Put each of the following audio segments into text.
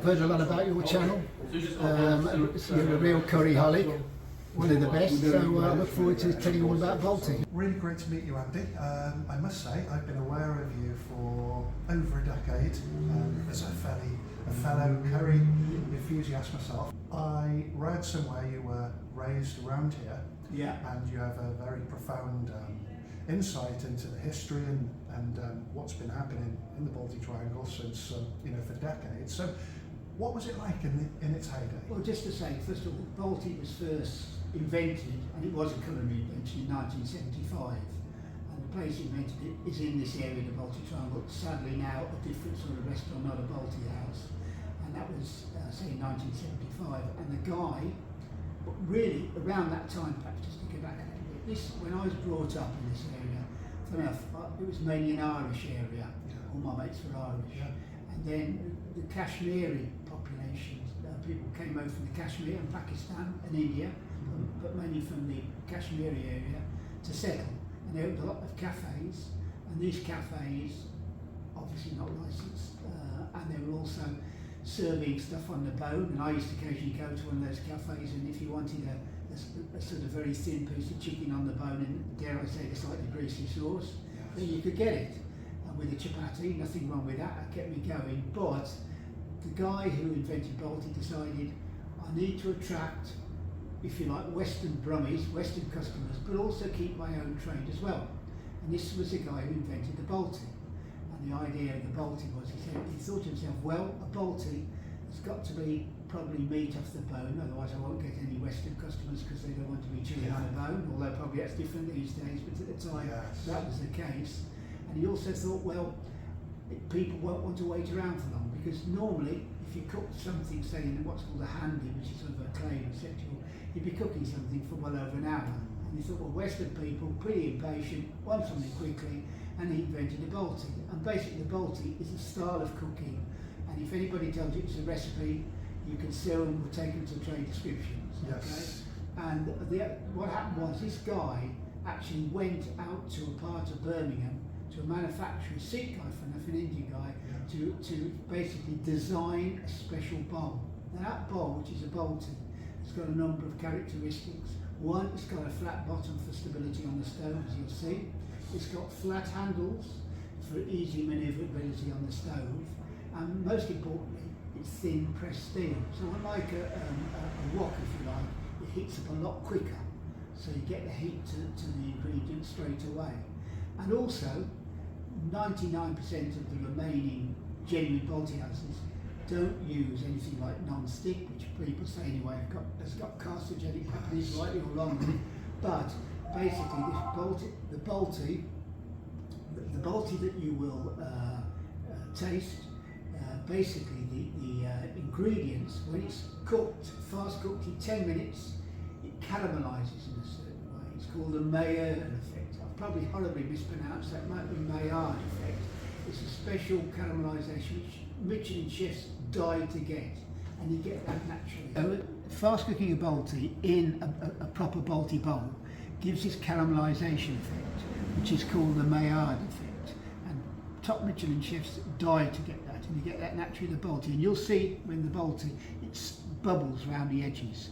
heard a lot about your channel. You're a real curry holic, one of the best, so I look forward to telling you all about Balti. Really great to meet you, Andy. I must say, I've been aware of you for over a decade as a fellow curry enthusiast myself. I read somewhere you were raised around here, and you have a very profound insight into the history and what's been happening in the Balti Triangle since for decades. So, what was it like in its heyday? Well, just to say, first of all, Balti was first invented, and it was a culinary invention, in 1975. And the place invented it is in this area, the Balti Triangle. Sadly now a different sort of restaurant, not a Balti house. And that was, say, in 1975. And the guy, really around that time, perhaps just to go back a little bit, when I was brought up in this area, funny enough, it was mainly an Irish area. All my mates were Irish. And then the Kashmiri population, people came over from the Kashmir and Pakistan and India, but mainly from the Kashmiri area to settle. And they opened a lot of cafes, and these cafes, obviously not licensed, and they were also serving stuff on the bone. And I used to occasionally go to one of those cafes, and if you wanted a sort of very thin piece of chicken on the bone, and dare I say, a slightly greasy sauce, then you could get it. And with a chapati, nothing wrong with that, it kept me going. But the guy who invented Balti decided, I need to attract, if you like, Western Brummies, Western customers, but also keep my own trade as well. And this was the guy who invented the Balti. And the idea of the Balti was, he thought to himself, well, a Balti has got to be probably meat off the bone, otherwise I won't get any Western customers because they don't want to be chewing on a bone, although probably that's different these days, but at the time that was the case. And he also thought, well, people won't want to wait around for long, because normally if you cook something, say in what's called a handy, which is sort of a clay receptacle, you'd be cooking something for well over an hour. And he thought, well, Western people, pretty impatient, want something quickly, and he invented the Balti. And basically the Balti is a style of cooking, and if anybody tells you it's a recipe, you can sell them or take them to trade descriptions. Yes. Okay? And what happened was, this guy actually went out to a part of Birmingham, to a manufacturer, a Sikh guy, an Indian guy, to basically design a special bowl. Now that bowl, which is a Balti, it's got a number of characteristics. One, it's got a flat bottom for stability on the stove, as you'll see. It's got flat handles for easy manoeuvrability on the stove. And most importantly, it's thin pressed steel. So unlike a wok, if you like, it heats up a lot quicker. So you get the heat to the ingredients straight away. And also, 99% of the remaining genuine Balti houses don't use anything like non-stick, which people say anyway has got carcinogenic properties, rightly or wrongly. But basically, the Balti that you will taste, basically the ingredients, when it's cooked, fast cooked in 10 minutes, it caramelizes in a certain way. It's called the Maillard effect. I've probably horribly mispronounced that, it might be Maillard effect. It's a special caramelization which Michelin chefs die to get, and you get that naturally. Fast cooking a Balti in a proper Balti bowl gives this caramelization effect, which is called the Maillard effect. And top Michelin chefs die to get that, and you get that naturally in the Balti. And you'll see when the Balti, it bubbles around the edges,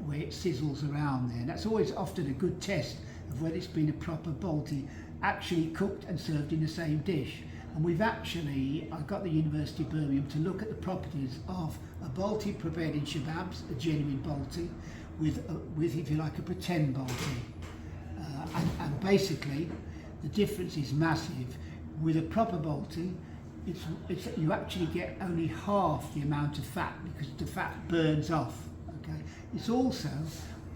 where it sizzles around there. And that's always often a good test of whether it's been a proper Balti, actually cooked and served in the same dish. And I got the University of Birmingham to look at the properties of a Balti prepared in shababs, a genuine Balti, with if you like, a pretend Balti. And basically, the difference is massive. With a proper Balti, you actually get only half the amount of fat, because the fat burns off. Okay, it's also,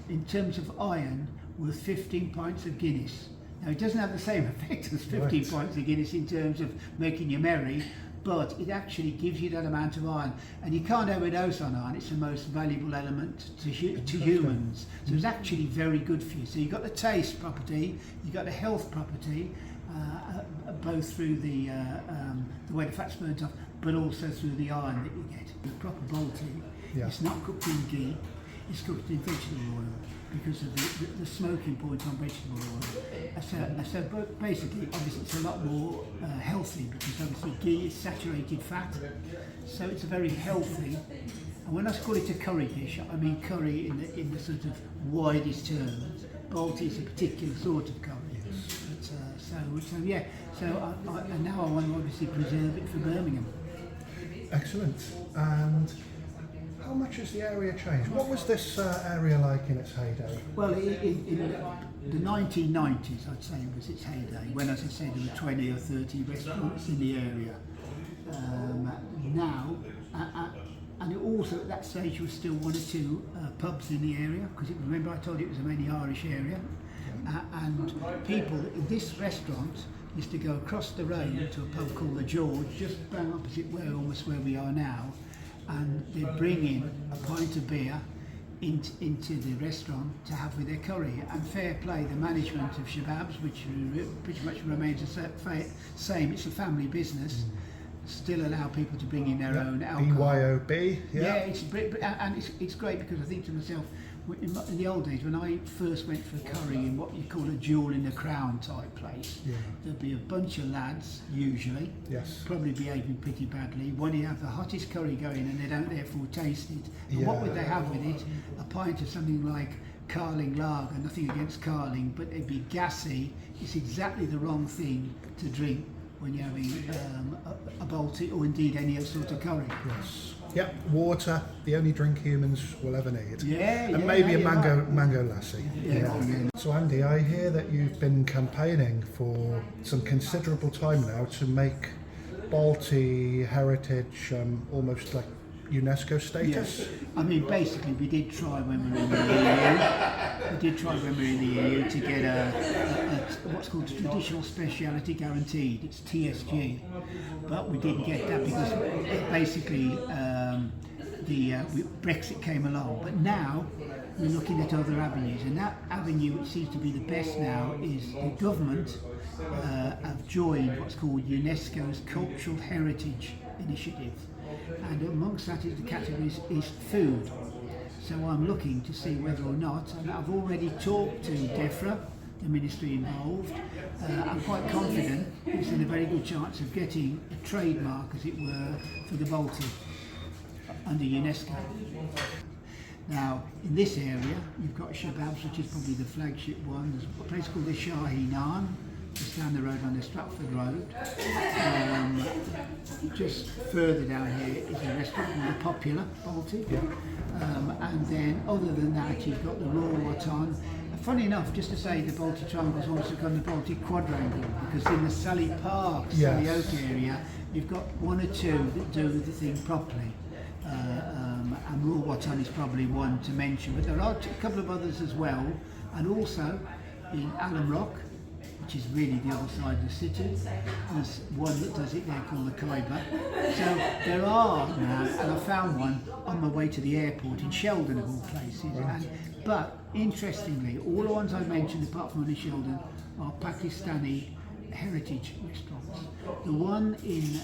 in terms of iron, worth 15 pints of Guinness. Now, it doesn't have the same effect as 15 pints of Guinness in terms of making you merry, but it actually gives you that amount of iron. And you can't overdose on iron, it's the most valuable element to humans. So it's actually very good for you. So you've got the taste property, you've got the health property, both through the way the fat's burnt off, but also through the iron that you get. The proper Balti, it's not cooked in ghee, is cooked in vegetable oil because of the smoking point on vegetable oil. So basically, obviously, it's a lot more healthy because obviously ghee is saturated fat, so it's a very healthy. And when I call it a curry dish, I mean curry in the sort of widest terms. Balti is a particular sort of curry. And now I want to obviously preserve it for Birmingham. Excellent. And how much has the area changed? What was this area like in its heyday? Well, in the 1990s, I'd say, was its heyday, when, as I said, there were 20 or 30 restaurants in the area. Now, and it also at that stage was still one or two pubs in the area, because remember I told you it was a mainly Irish area, and people in this restaurant used to go across the road to a pub called the George, just bang opposite almost where we are now, and they'd bring in a pint of beer into the restaurant to have with their curry. And fair play, the management of Shababs, which pretty much remains the same, it's a family business, still allow people to bring in their own alcohol. BYOB, yeah, it's great, because I think to myself, in the old days when I first went for curry in what you call a jewel in the crown type place, there'd be a bunch of lads usually, probably behaving pretty badly. One, you have the hottest curry going and they don't therefore taste it. But what would they have with it? A pint of something like Carling lager, nothing against Carling, but it'd be gassy. It's exactly the wrong thing to drink when you're having a Balti or indeed any other sort of curry. Yep, water, the only drink humans will ever need. And maybe a mango lassi. So Andy, I hear that you've been campaigning for some considerable time now to make Balti heritage almost like UNESCO status. Yes. I mean, basically, we did try when we were in the EU. We did try when we were in the EU to get a what's called a traditional speciality guaranteed. It's TSG, but we didn't get that because basically Brexit came along. But now we're looking at other avenues, and that avenue which seems to be the best now is the government have joined what's called UNESCO's Cultural Heritage Initiative. And amongst that is the categories is food. So I'm looking to see whether or not, and I've already talked to DEFRA, the ministry involved. I'm quite confident it's in a very good chance of getting a trademark, as it were, for the Balti under UNESCO. Now, in this area, you've got Shababs, which is probably the flagship one. There's a place called the Shahi Naan, just down the road on the Stratford Road. Just further down here is a restaurant called the Popular Balti. And then, other than that, you've got the Raw Watan. Funny enough, just to say, the Balti Triangle has also become the Balti Quadrangle, because in the Sally Park, Sally Oak area, you've got one or two that do the thing properly. And Raw Watan is probably one to mention, but there are a couple of others as well. And also in Alum Rock, which is really the other side of the city, there's one that does it there called the Kaiba. So there are now, and I found one on my way to the airport in Sheldon of all places. But interestingly, all the ones I mentioned apart from one in Sheldon are Pakistani heritage restaurants. The one in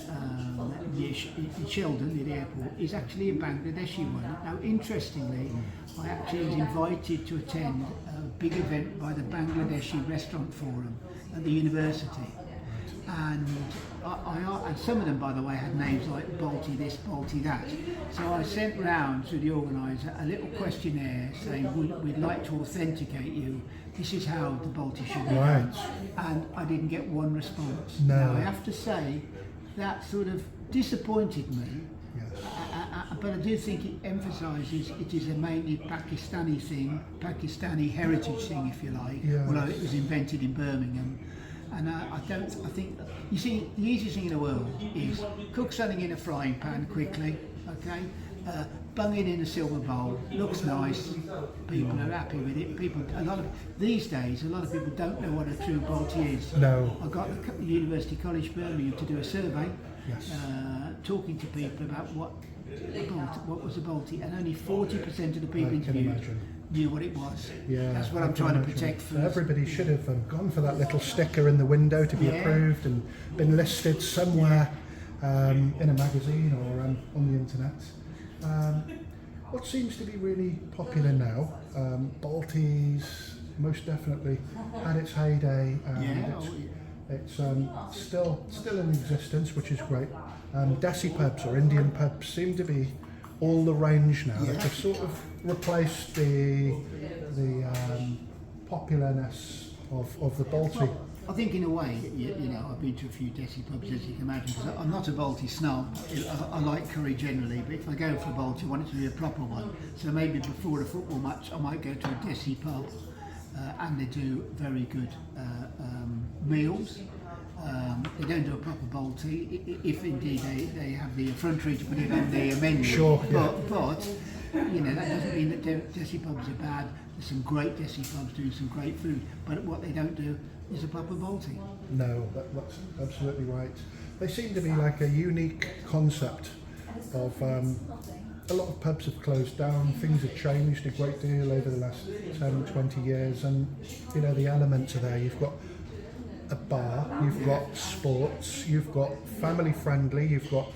Sheldon, near the airport, is actually a Bangladeshi one. Now, interestingly, I actually was invited to attend a big event by the Bangladeshi Restaurant Forum at the university. And and some of them, by the way, had names like Balti this, Balti that. So I sent round to the organiser a little questionnaire saying, we'd like to authenticate you. This is how the Balti should be done. And I didn't get one response. Now, I have to say, that sort of disappointed me. But I do think it emphasises it is a mainly Pakistani thing, Pakistani heritage thing, if you like, although it was invented in Birmingham. And I think, you see, the easiest thing in the world is cook something in a frying pan quickly, okay? Bung it in a silver bowl, looks nice, people are happy with it. These days, a lot of people don't know what a true Balti is. I got the University College Birmingham to do a survey, talking to people about what was a Balti, and only 40% of the people interviewed knew what it was. That's what I'm trying to protect first. Everybody should have gone for that little sticker in the window to be approved and been listed somewhere in a magazine or on the internet. What seems to be really popular now, Balti's most definitely had its heyday, and it's still in existence, which is great. Desi pubs or Indian pubs seem to be all the range now. Yeah. They've sort of replaced the popularness of the Balti. I think in a way, you know, I've been to a few desi pubs, as you can imagine, because I'm not a Balti snob. I like curry generally, but if I go for a Balti, I want it to be a proper one. So maybe before a football match, I might go to a desi pub, and they do very good meals. They don't do a proper Balti, if indeed they have the effrontery to put it on the menu. Sure, yeah. But you know, that doesn't mean that desi pubs are bad. There's some great desi pubs doing some great food, but what they don't do is a proper Balti. No, that's absolutely right. They seem to be like a unique concept of a lot of pubs have closed down, things have changed a great deal over the last 10, 20 years, and you know, the elements are there. You've got a bar, you've got sports, you've got family friendly, you've got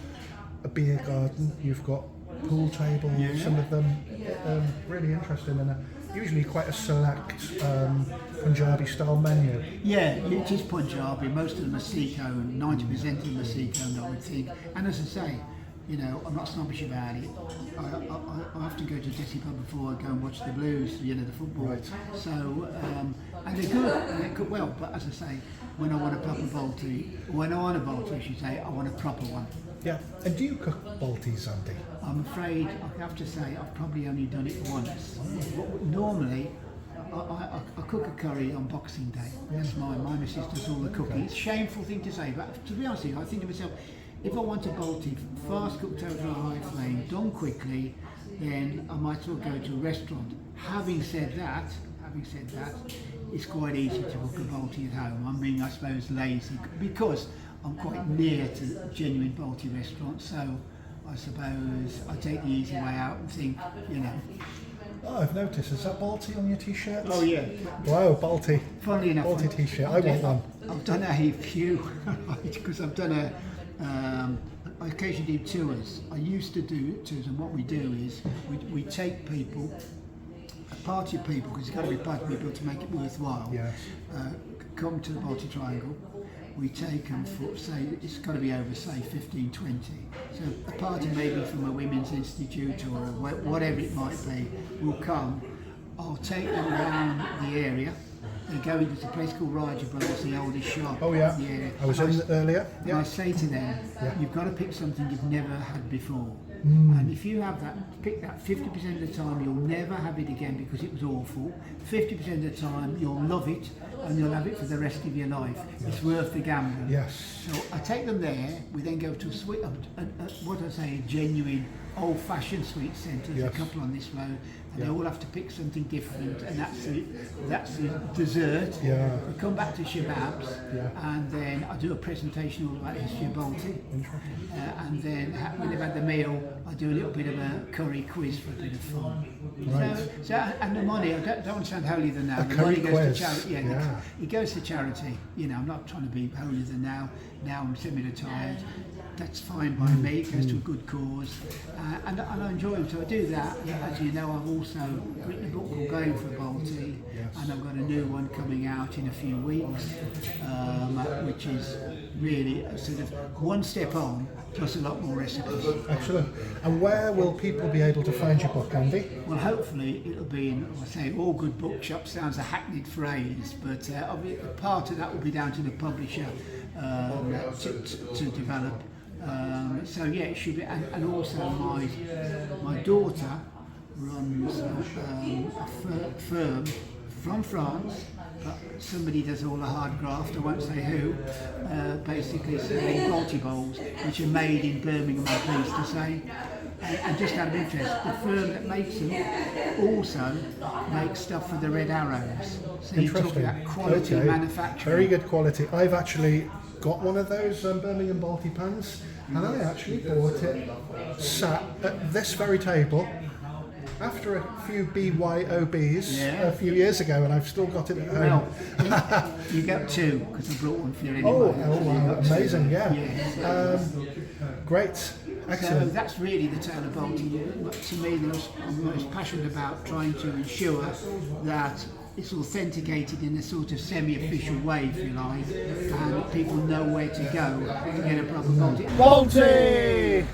a beer garden, you've got pool tables, some of them really interesting, and usually quite a select Punjabi style menu. Yeah, it is Punjabi. Most of them are Sikh-owned, 90% of them are Sikh-owned, I would think. And as I say, you know, I'm not snobbish about it. I have to go to a desi pub before I go and watch the Blues, you know, the football. Right. So, and they're good, and they're good well. But as I say, when I want a proper Balti, when I want a Balti, I should say, I want a proper one. Yeah, and do you cook Baltis, Andy? I'm afraid I have to say I've probably only done it once. Normally, I cook a curry on Boxing Day. That's my missus does all the cooking. It's a shameful thing to say, but to be honest with you, I think to myself, if I want a Balti fast cooked over a high flame, done quickly, then I might as well go to a restaurant. Having said that, it's quite easy to cook a Balti at home. I'm being, I suppose, lazy because I'm quite near to genuine Balti restaurants, so I suppose I take the easy way out and think, you know. Oh, I've noticed, is that Balti on your t-shirt? Oh yeah. Wow, Balti. Funnily enough, Balti t-shirt, I want one. I've done a few, because I've done I occasionally do tours. I used to do tours, and what we do is we take people, a party of people, because it's got to be a party of people to make it worthwhile, Yes. come to the Balti Triangle. We take them for, say, it's got to be over, say, 15, 20. So a party maybe from a women's institute or whatever it might be will come. I'll take them around the area. They go into a place called Raja Brothers, the oldest shop. Oh yeah, in the area. I was in earlier. And Yeah. I say to them, Yeah. you've got to pick something you've never had before. And if you have that, pick that 50% of the time, you'll never have it again because it was awful. 50% of the time, you'll love it and you'll have it for the rest of your life. It's worth the gamble. Yes. So I take them there. We then go to a genuine old-fashioned sweet centre. There's Yes. a couple on this road, and they all have to pick something different, and that's the dessert. Yeah. We come back to shababs, Yeah. and then I do a presentation all about history of Balti. Interesting. And then when they've had the meal, I do a little bit of a curry quiz for a bit of fun. Right. So and the money, I don't want to sound holier than thou. A The curry money goes quiz, to charity. yeah. It goes to charity. You know, I'm not trying to be holier than thou. Now I'm semi-retired. That's fine by me. It goes to a good cause, and I enjoy them. So I do that. As you know, I've also written a book called Going for Balti, and I've got a new one coming out in a few weeks, which is really a sort of one step on, plus a lot more recipes. Excellent. And where will people be able to find your book, Andy? Well, hopefully it'll be in, I say, all good bookshops. Sounds a hackneyed phrase, but part of that will be down to the publisher to develop. So yeah, it should be, and also my daughter runs a firm from France, but somebody does all the hard graft, I won't say who, basically selling Balti bowls, which are made in Birmingham, I'm pleased to say. And just out of interest, the firm that makes them also makes stuff for the Red Arrows. So you talk about quality manufacturing. Very good quality. I've actually got one of those Birmingham Balti pans, and I actually bought it sat at this very table after a few BYOBs a few years ago, and I've still got it at home. Well, you get two, because I brought one for you anyway. Oh, amazing, yeah. Yes. Great. So Excellent. that's really the tale of Balti. To me, I'm most passionate about trying to ensure that it's authenticated in a sort of semi-official way, if you like, and people know where to go to get a proper Balti. Balti!